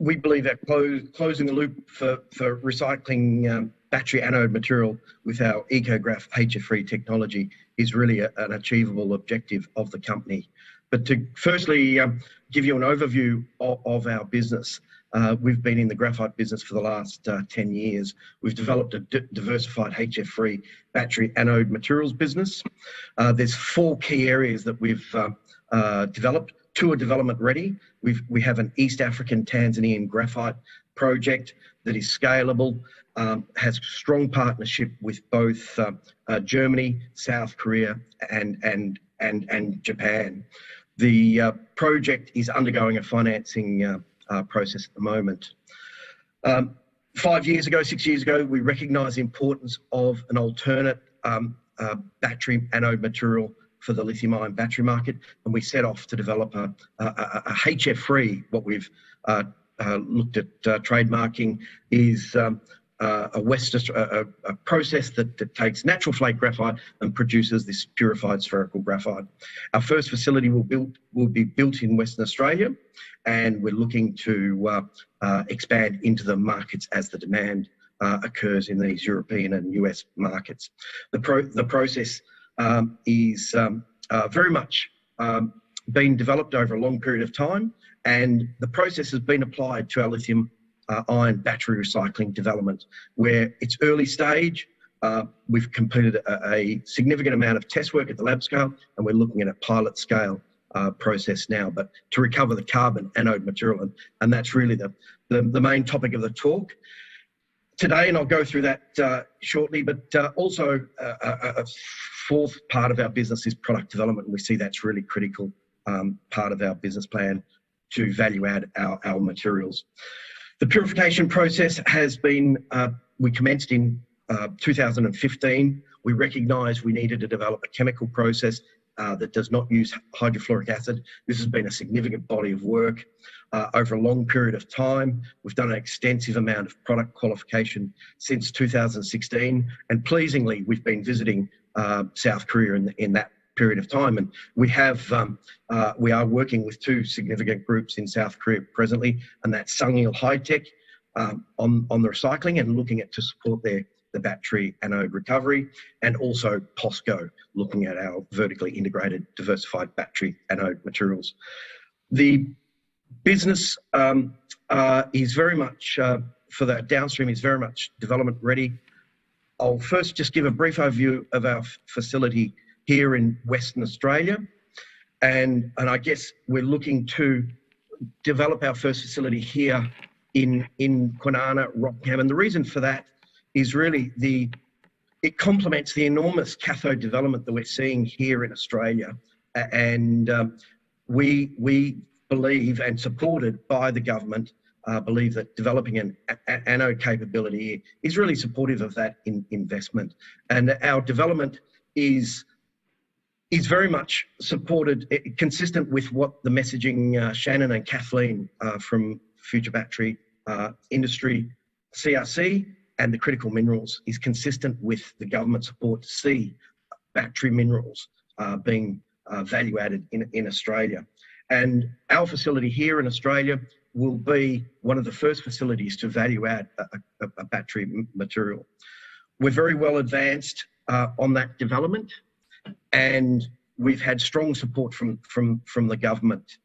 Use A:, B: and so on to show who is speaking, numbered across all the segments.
A: we believe that closing the loop for recycling battery anode material with our EcoGraf HF-free technology is really an achievable objective of the company. But to firstly give you an overview of our business, we've been in the graphite business for the last 10 years. We've developed a diversified HF-free battery anode materials business. There's 4 key areas that we've developed. 2 are development ready. We have an East African Tanzanian graphite project that is scalable, has strong partnership with both Germany, South Korea, and Japan. The project is undergoing a financing process at the moment. 6 years ago, we recognised the importance of an alternate battery anode material for the lithium-ion battery market, and we set off to develop a HF-free, what we've looked at trademarking is a process that takes natural flake graphite and produces this purified spherical graphite. Our first facility will be built in Western Australia, and we're looking to expand into the markets as the demand occurs in these European and US markets. The process is very much been developed over a long period of time, and the process has been applied to our lithium ion battery recycling development, where it's early stage. We've completed a significant amount of test work at the lab scale, and we're looking at a pilot scale process now, but to recover the carbon anode material, and that's really the main topic of the talk today, and I'll go through that shortly. But also a 4th part of our business is product development, and we see that's really critical part of our business plan to value add our materials. The purification process has been, we commenced in 2015. We recognised we needed to develop a chemical process that does not use hydrofluoric acid. This has been a significant body of work over a long period of time. We've done an extensive amount of product qualification since 2016, and pleasingly, we've been visiting South Korea in that period of time, and we are working with 2 significant groups in South Korea presently, and that's Sungil High Tech on the recycling and looking at to support the battery anode recovery, and also POSCO looking at our vertically integrated diversified battery anode materials. The business is very much for that downstream is very much development ready. I'll first just give a brief overview of our facility here in Western Australia, and I guess we're looking to develop our first facility here in Kwinana, Rockingham, and the reason for that is really it complements the enormous cathode development that we're seeing here in Australia, and we believe, and supported by the government, believe that developing an anode capability is really supportive of that investment, and our development is very much supported, consistent with what the messaging Shannon and Kathleen from Future Battery Industry, CRC, and the critical minerals is consistent with the government support to see battery minerals being value added in Australia. And our facility here in Australia will be one of the first facilities to value add a battery material. We're very well advanced on that development, and we've had strong support from the government.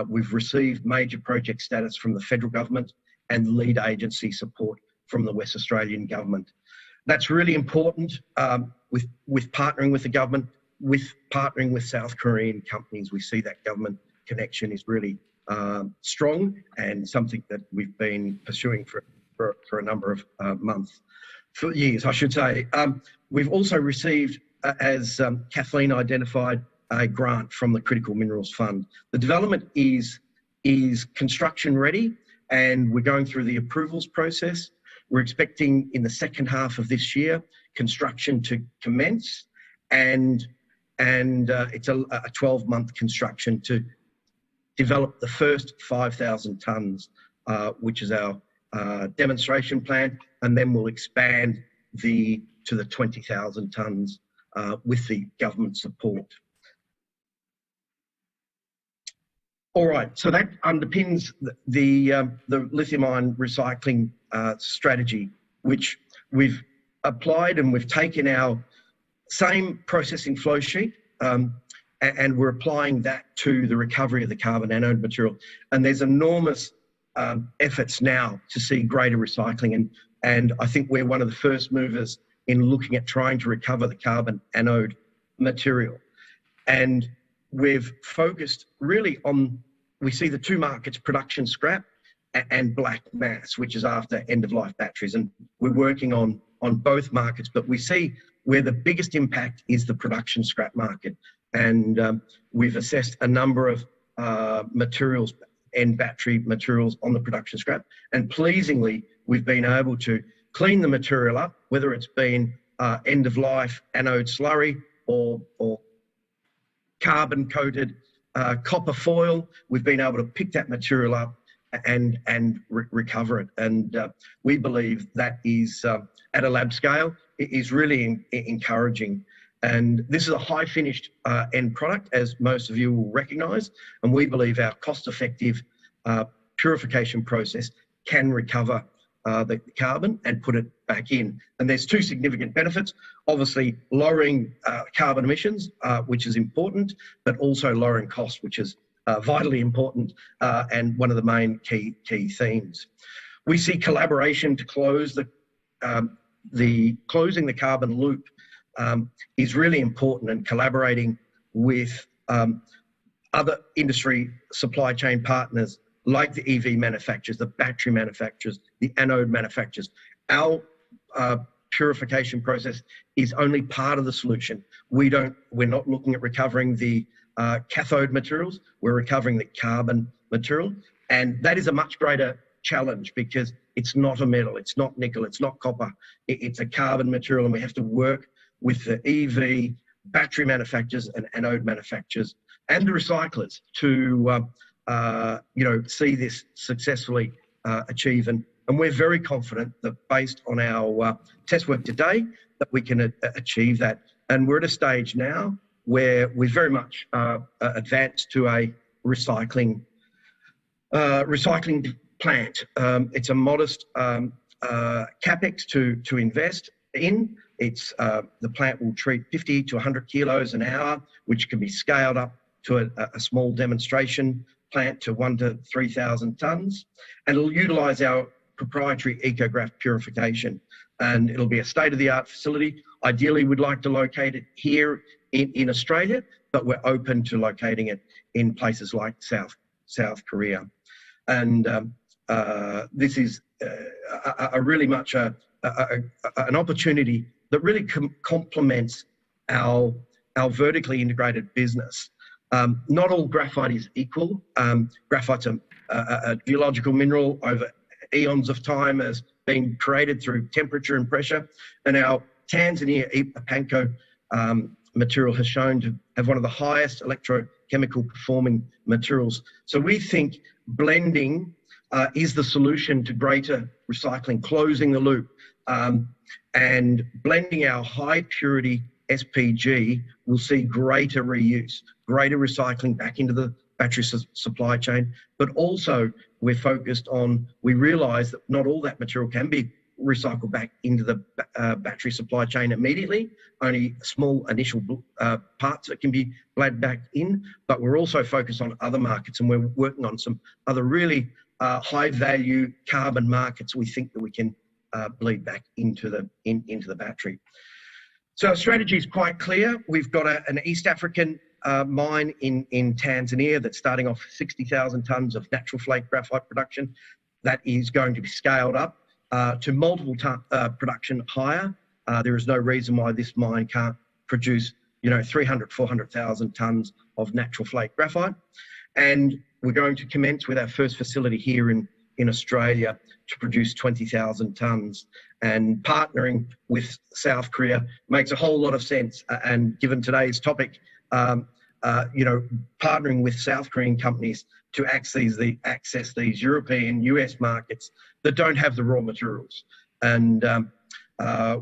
A: We've received major project status from the federal government and lead agency support from the West Australian government. That's really important with partnering with the government, with partnering with South Korean companies. We see that government connection is really strong and something that we've been pursuing for a number of months, for years, I should say. We've also received, as Kathleen identified, a grant from the Critical Minerals Fund. The development is construction ready, and we're going through the approvals process. We're expecting in the second half of this year construction to commence, and it's a 12-month construction to develop the first 5,000 tonnes, which is our demonstration plant, and then we'll expand to the 20,000 tonnes with the government support. All right, so that underpins the lithium-ion recycling strategy, which we've applied, and we've taken our same processing flow sheet and we're applying that to the recovery of the carbon anode material. And there's enormous efforts now to see greater recycling, and I think we're one of the first movers in looking at trying to recover the carbon anode material. And we've focused really on, we see the two markets, production scrap and black mass, which is after end-of-life batteries. And we're working on both markets, but we see where the biggest impact is the production scrap market. And we've assessed a number of materials and battery materials on the production scrap. And pleasingly, we've been able to clean the material up, whether it's been end-of-life anode slurry or carbon-coated copper foil. We've been able to pick that material up and recover it. And we believe that is, at a lab scale, it is really encouraging. And this is a high finished end product, as most of you will recognise. And we believe our cost-effective purification process can recover the carbon and put it back in. And there's two significant benefits: obviously lowering carbon emissions, which is important, but also lowering costs, which is vitally important and one of the main key themes. We see collaboration to close closing the carbon loop is really important, and collaborating with other industry supply chain partners like the EV manufacturers, the battery manufacturers, the anode manufacturers. Our purification process is only part of the solution. We're not looking at recovering the cathode materials, we're recovering the carbon material. And that is a much greater challenge because it's not a metal, it's not nickel, it's not copper, it's a carbon material, and we have to work with the EV battery manufacturers and anode manufacturers and the recyclers to see this successfully achieve. And we're very confident that based on our test work today that we can achieve that. And we're at a stage now where we very much advanced to a recycling plant. It's a modest capex to invest in. It's the plant will treat 50 to 100 kilos an hour, which can be scaled up to a small demonstration plant to 1,000 to 3,000 tonnes, and it'll utilise our proprietary EcoGraf purification. And it'll be a state-of-the-art facility. Ideally, we'd like to locate it here in Australia, but we're open to locating it in places like South Korea. And this is really much an opportunite that really complements our vertically integrated business. Not all graphite is equal. Graphite's a geological mineral over eons of time, has been created through temperature and pressure. And our Tanzania Ipapanco material has shown to have one of the highest electrochemical performing materials. So we think blending is the solution to greater recycling, closing the loop. And blending our high purity SPG will see greater reuse, greater recycling back into the battery supply chain. But also we're focused on, we realise that not all that material can be recycled back into the battery supply chain immediately. Only small initial parts that can be bled back in, but we're also focused on other markets, and we're working on some other really high value carbon markets we think that we can bleed back into the battery. So our strategy is quite clear. We've got an East African mine in Tanzania that's starting off 60,000 tonnes of natural flake graphite production. That is going to be scaled up to multiple production higher. There is no reason why this mine can't produce 300, 400,000 tonnes of natural flake graphite. And we're going to commence with our first facility here in Australia to produce 20,000 tonnes. And partnering with South Korea makes a whole lot of sense. And given today's topic, partnering with South Korean companies to access these European, US markets that don't have the raw materials. And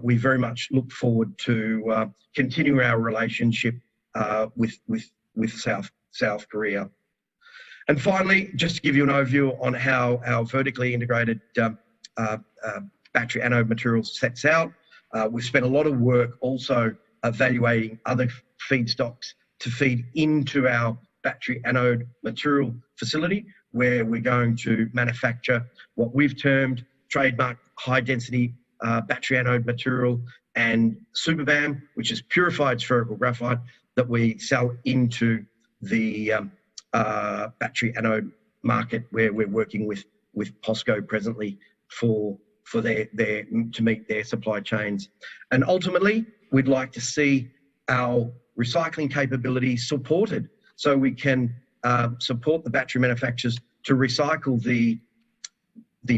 A: we very much look forward to continue our relationship with South Korea. And finally, just to give you an overview on how our vertically integrated battery anode material sets out, we've spent a lot of work also evaluating other feedstocks to feed into our battery anode material facility, where we're going to manufacture what we've termed trademark high-density battery anode material and SuperBAM, which is purified spherical graphite that we sell into the battery anode market, where we're working with POSCO presently for their to meet their supply chains. And ultimately, we'd like to see our recycling capability supported, so we can support the battery manufacturers to recycle the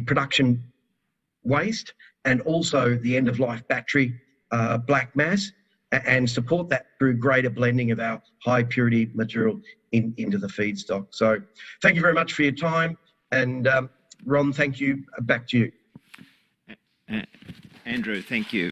A: production waste and also the end-of-life battery black mass, and support that through greater blending of our high-purity material into the feedstock. So thank you very much for your time. And Ron, thank you. Back to you.
B: Andrew, thank you.